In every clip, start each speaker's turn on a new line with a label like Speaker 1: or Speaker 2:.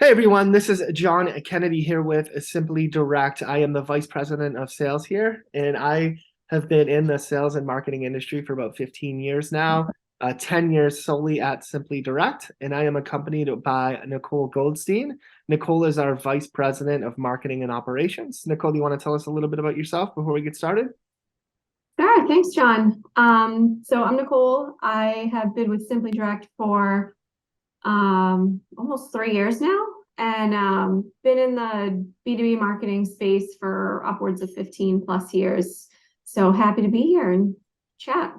Speaker 1: Hey everyone, this is John Kennedy here with SimplyDIRECT. I am the Vice President of Sales here, and I have been in the sales and marketing industry for about 15 years now, 10 years solely at SimplyDIRECT, and I am accompanied by Nicole Goldstein. Nicole is our Vice President of Marketing and Operations. Nicole, do you want to tell us a little bit about yourself before we get started?
Speaker 2: Sure, thanks, John. So I'm Nicole. I have been with SimplyDIRECT for almost 3 years now, and been in the B2B marketing space for upwards of 15 plus years. So happy to be here and chat.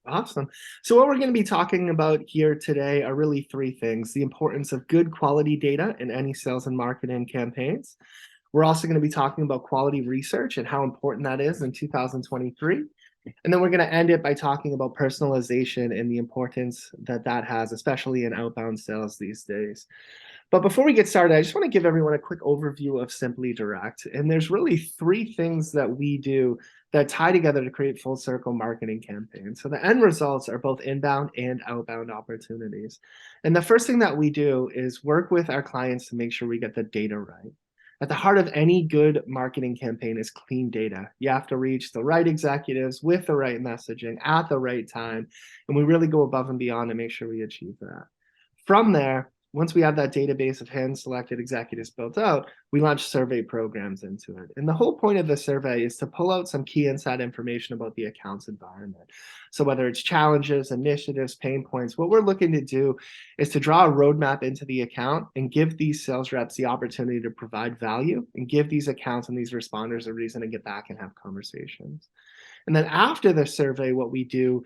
Speaker 1: Awesome. So what we're going to be talking about here today are really three things: the importance of good quality data in any sales and marketing campaigns. We're also going to be talking about quality research and how important that is in 2023. And then we're going to end it by talking about personalization and the importance that that has, especially in outbound sales these days. But before we get started, I just want to give everyone a quick overview of SimplyDIRECT. And there's really three things that we do that tie together to create full circle marketing campaigns. So the end results are both inbound and outbound opportunities. And the first thing that we do is work with our clients to make sure we get the data right. At the heart of any good marketing campaign is clean data. You have to reach the right executives with the right messaging at the right time. And we really go above and beyond to make sure we achieve that. From there, once we have that database of hand-selected executives built out, we launch survey programs into it. And the whole point of the survey is to pull out some key inside information about the account's environment. So whether it's challenges, initiatives, pain points, what we're looking to do is to draw a roadmap into the account and give these sales reps the opportunity to provide value and give these accounts and these responders a reason to get back and have conversations. And then after the survey, what we do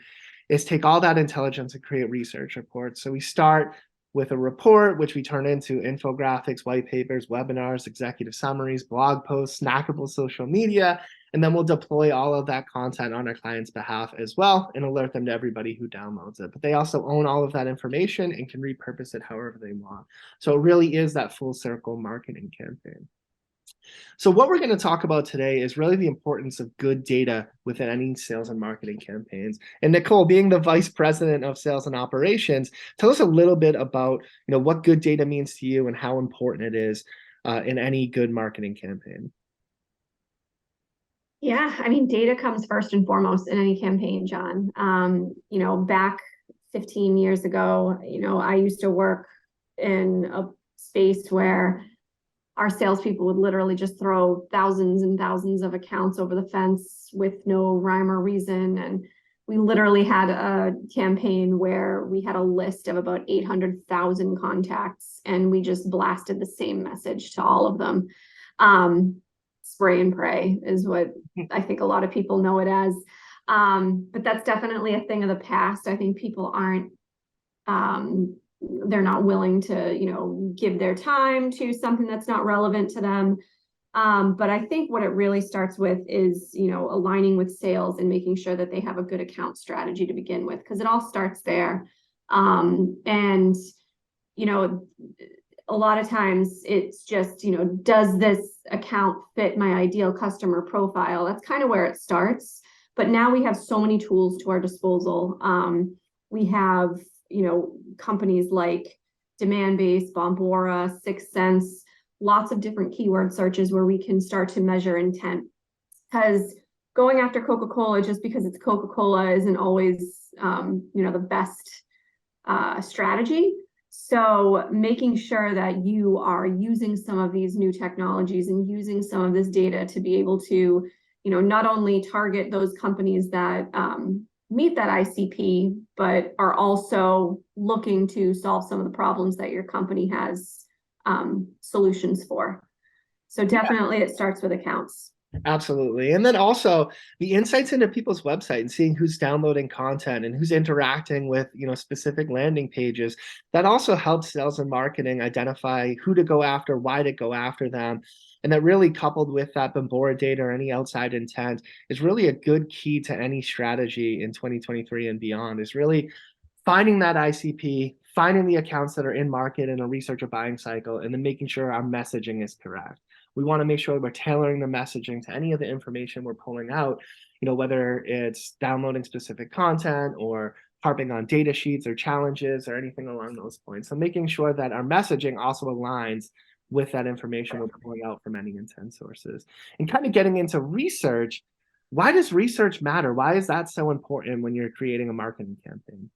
Speaker 1: is take all that intelligence and create research reports. So we start with a report, which we turn into infographics, white papers, webinars, executive summaries, blog posts, snackable social media, and then we'll deploy all of that content on our client's behalf as well and alert them to everybody who downloads it. But they also own all of that information and can repurpose it however they want. So it really is that full circle marketing campaign. So what we're going to talk about today is really the importance of good data within any sales and marketing campaigns. And Nicole, being the Vice President of Sales and Operations, tell us a little bit about what good data means to you and how important it is in any good marketing campaign.
Speaker 2: Yeah, I mean, data comes first and foremost in any campaign, John. Back 15 years ago, I used to work in a space where our salespeople would literally just throw thousands and thousands of accounts over the fence with no rhyme or reason. And we literally had a campaign where we had a list of about 800,000 contacts, and we just blasted the same message to all of them. Spray and pray is what I think a lot of people know it as. But that's definitely a thing of the past. I think people aren't they're not willing to, give their time to something that's not relevant to them. But I think what it really starts with is, aligning with sales and making sure that they have a good account strategy to begin with, because it all starts there. And, a lot of times it's just, does this account fit my ideal customer profile? That's kind of where it starts. But now we have so many tools to our disposal. We have companies like Demandbase, Bombora, Sixth Sense, lots of different keyword searches where we can start to measure intent. Because going after Coca-Cola just because it's Coca-Cola isn't always, the best strategy. So making sure that you are using some of these new technologies and using some of this data to be able to, not only target those companies that meet that ICP, but are also looking to solve some of the problems that your company has solutions for. So definitely it starts with accounts.
Speaker 1: Absolutely. And then also the insights into people's website and seeing who's downloading content and who's interacting with, specific landing pages. That also helps sales and marketing identify who to go after, why to go after them. And that really coupled with that Bombora data or any outside intent is really a good key to any strategy in 2023 and beyond, is really finding that ICP, finding the accounts that are in market in a research or buying cycle, and then making sure our messaging is correct. We want to make sure we're tailoring the messaging to any of the information we're pulling out, whether it's downloading specific content or harping on data sheets or challenges or anything along those points. So making sure that our messaging also aligns with that information we're pulling out from any intent sources. And kind of getting into research, why does research matter? Why is that so important when you're creating a marketing campaign?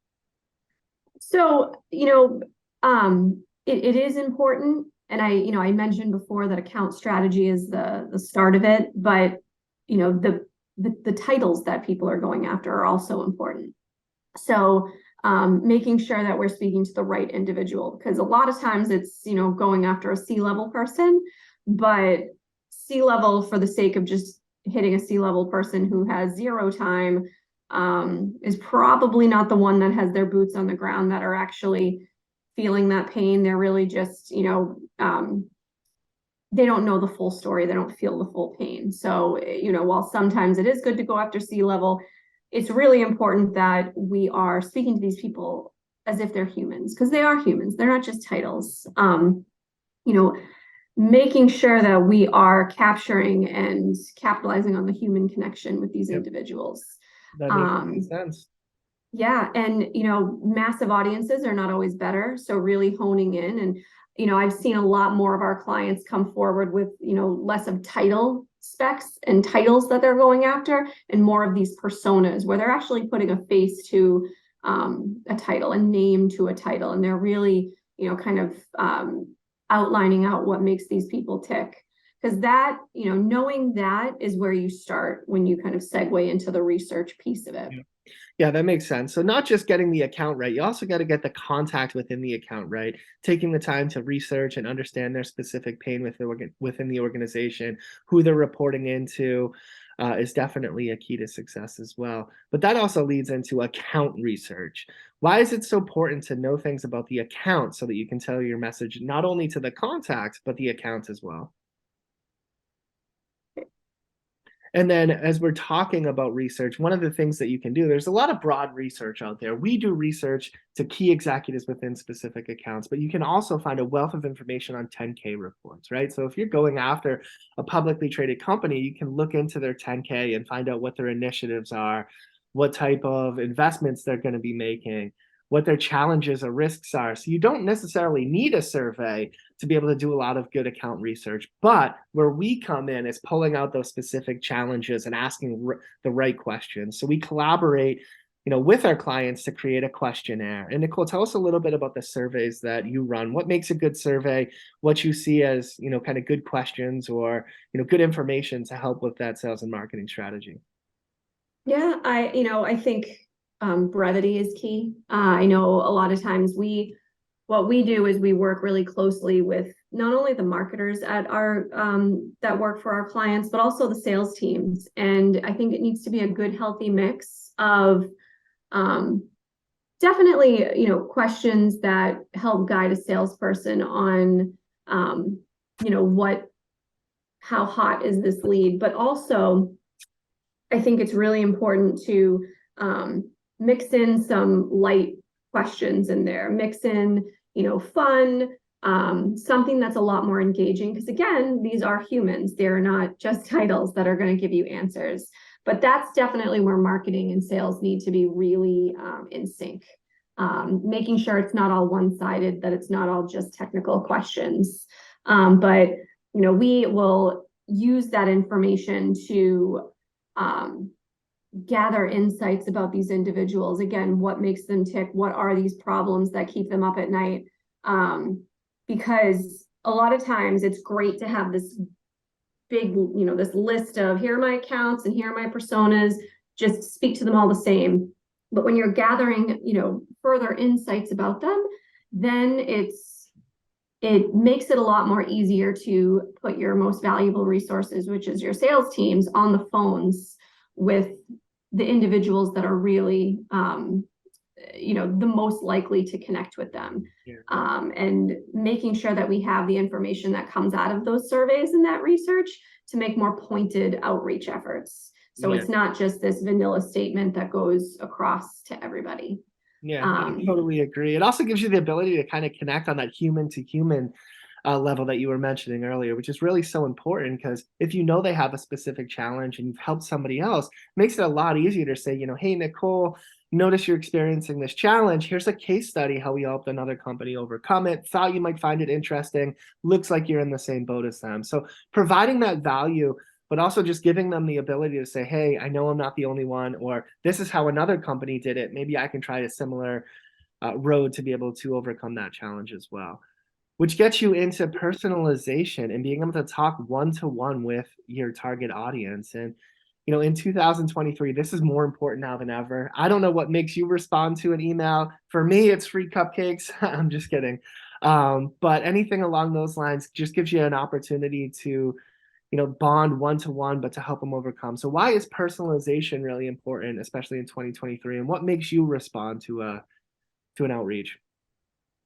Speaker 2: So, it is important. And I mentioned before that account strategy is the start of it, but the titles that people are going after are also important. So making sure that we're speaking to the right individual, because a lot of times it's, going after a C-level person, but C-level for the sake of just hitting a C-level person who has zero time is probably not the one that has their boots on the ground, that are actually feeling that pain. They're really just, they don't know the full story. They don't feel the full pain. So, while sometimes it is good to go after C-level, it's really important that we are speaking to these people as if they're humans, because they are humans. They're not just titles. Making sure that we are capturing and capitalizing on the human connection with these individuals.
Speaker 1: That makes sense.
Speaker 2: Yeah, and massive audiences are not always better. So really honing in, and I've seen a lot more of our clients come forward with less of title specs and titles that they're going after, and more of these personas where they're actually putting a face to a title, a name to a title, and they're really kind of outlining out what makes these people tick. Because that, knowing that is where you start when you kind of segue into the research piece of it.
Speaker 1: Yeah, that makes sense. So not just getting the account right, you also got to get the contact within the account right. Taking the time to research and understand their specific pain within the organization, who they're reporting into, is definitely a key to success as well. But that also leads into account research. Why is it so important to know things about the account so that you can tell your message not only to the contacts, but the account as well? And then as we're talking about research, one of the things that you can do, there's a lot of broad research out there. We do research to key executives within specific accounts, but you can also find a wealth of information on 10K reports, right? So if you're going after a publicly traded company, you can look into their 10K and find out what their initiatives are, what type of investments they're going to be making, what their challenges or risks are. So you don't necessarily need a survey to be able to do a lot of good account research. But where we come in is pulling out those specific challenges and asking the right questions. So we collaborate, with our clients to create a questionnaire. And Nicole, tell us a little bit about the surveys that you run. What makes a good survey? What you see as, kind of good questions or, good information to help with that sales and marketing strategy?
Speaker 2: Yeah, I think brevity is key. I know a lot of times what we do is we work really closely with not only the marketers at our that work for our clients, but also the sales teams. And I think it needs to be a good, healthy mix of definitely, questions that help guide a salesperson on, how hot is this lead, but also I think it's really important to mix in some light questions in there, mix in, fun, something that's a lot more engaging. Because again, these are humans. They're not just titles that are going to give you answers. But that's definitely where marketing and sales need to be really in sync. Making sure it's not all one-sided, that it's not all just technical questions. But, we will use that information to gather insights about these individuals. Again, what makes them tick? What are these problems that keep them up at night? Because a lot of times it's great to have this big, this list of here are my accounts and here are my personas, just speak to them all the same. But when you're gathering, further insights about them, then it makes it a lot more easier to put your most valuable resources, which is your sales teams, on the phones with the individuals that are really, the most likely to connect with them.
Speaker 1: Yeah.
Speaker 2: And making sure that we have the information that comes out of those surveys and that research to make more pointed outreach efforts. So it's not just this vanilla statement that goes across to everybody.
Speaker 1: Yeah, I totally agree. It also gives you the ability to kind of connect on that human to human level that you were mentioning earlier, which is really so important, because if they have a specific challenge and you've helped somebody else, it makes it a lot easier to say, hey, Nicole, notice you're experiencing this challenge. Here's a case study how we helped another company overcome it. Thought you might find it interesting. Looks like you're in the same boat as them. So providing that value, but also just giving them the ability to say, hey, I know I'm not the only one, or this is how another company did it. Maybe I can try a similar road to be able to overcome that challenge as well. Which gets you into personalization and being able to talk one-to-one with your target audience. And in 2023, this is more important now than ever. I don't know what makes you respond to an email. For me, it's free cupcakes. I'm just kidding. But anything along those lines just gives you an opportunity to, bond one-to-one, but to help them overcome. So why is personalization really important, especially in 2023? And what makes you respond to an outreach?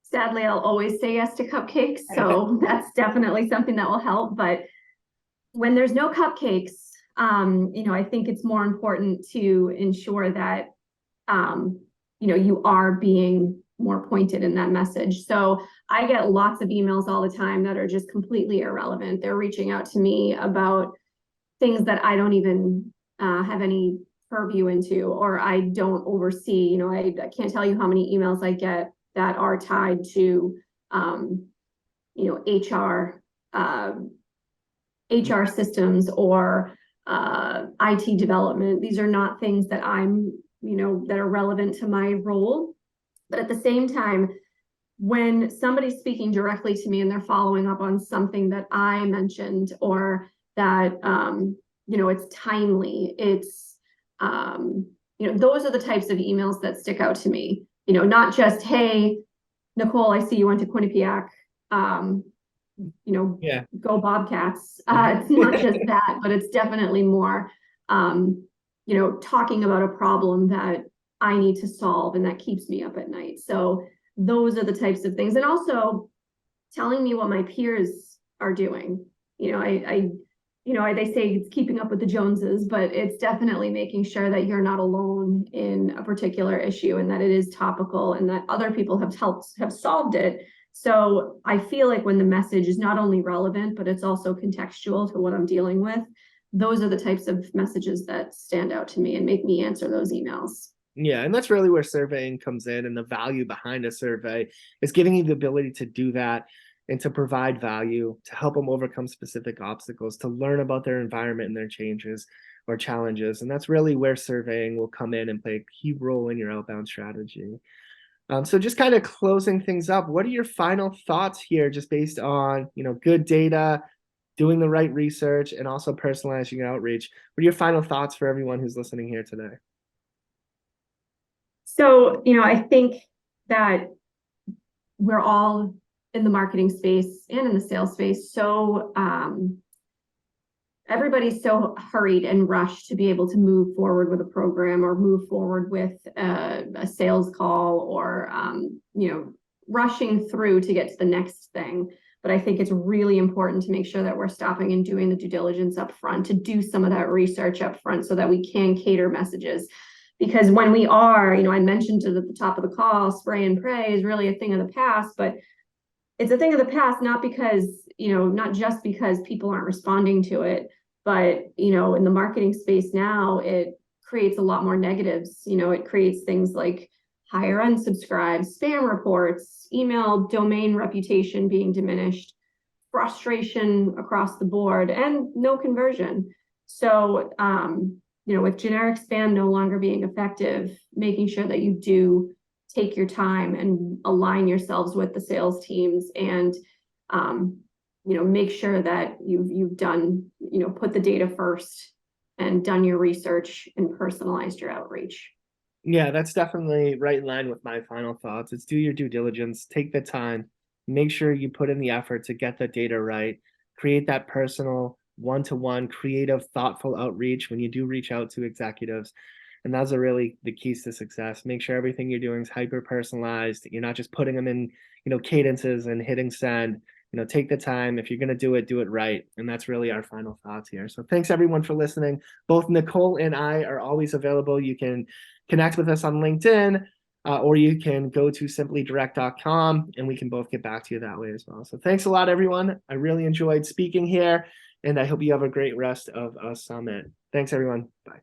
Speaker 2: Sadly, I'll always say yes to cupcakes. So that's definitely something that will help. But when there's no cupcakes, I think it's more important to ensure that, you are being more pointed in that message. So I get lots of emails all the time that are just completely irrelevant. They're reaching out to me about things that I don't even have any purview into, or I don't oversee. I can't tell you how many emails I get that are tied to, HR, HR systems or IT development. These are not things that that are relevant to my role. But at the same time, when somebody's speaking directly to me and they're following up on something that I mentioned, or that, it's timely, it's, those are the types of emails that stick out to me. Not just, hey, Nicole, I see you went to Quinnipiac,
Speaker 1: Yeah.
Speaker 2: go Bobcats. It's not just that, but it's definitely more, talking about a problem that I need to solve and that keeps me up at night. So those are the types of things. And also telling me what my peers are doing. They say it's keeping up with the Joneses, but it's definitely making sure that you're not alone in a particular issue and that it is topical and that other people have solved it. So I feel like when the message is not only relevant, but it's also contextual to what I'm dealing with, those are the types of messages that stand out to me and make me answer those emails.
Speaker 1: Yeah, and that's really where surveying comes in, and the value behind a survey is giving you the ability to do that and to provide value, to help them overcome specific obstacles, to learn about their environment and their changes or challenges. And that's really where surveying will come in and play a key role in your outbound strategy. So just kind of closing things up, what are your final thoughts here, just based on, good data, doing the right research, and also personalizing your outreach? What are your final thoughts for everyone who's listening here today?
Speaker 2: So, I think that we're all in the marketing space and in the sales space. So everybody's so hurried and rushed to be able to move forward with a program or move forward with a sales call or, rushing through to get to the next thing. But I think it's really important to make sure that we're stopping and doing the due diligence up front, to do some of that research up front so that we can cater messages. Because when we are, I mentioned at the top of the call, spray and pray is really a thing of the past, but it's a thing of the past, not because, not just because people aren't responding to it, but, in the marketing space now, it creates a lot more negatives. It creates things like higher unsubscribes, spam reports, email domain reputation being diminished, frustration across the board, and no conversion. So, with generic spam no longer being effective, making sure that you do take your time and align yourselves with the sales teams and, make sure that you've done, put the data first and done your research and personalized your outreach.
Speaker 1: Yeah, that's definitely right in line with my final thoughts. It's do your due diligence, take the time, make sure you put in the effort to get the data right, create that personal, one-to-one, creative, thoughtful outreach when you do reach out to executives. And those are really the keys to success. Make sure everything you're doing is hyper personalized. You're not just putting them in, cadences and hitting send. Take the time. If you're going to do it right. And that's really our final thoughts here. So thanks everyone for listening. Both Nicole and I are always available. You can connect with us on LinkedIn, or you can go to SimplyDIRECT.com and we can both get back to you that way as well. So thanks a lot, everyone. I really enjoyed speaking here, and I hope you have a great rest of a summit. Thanks, everyone. Bye.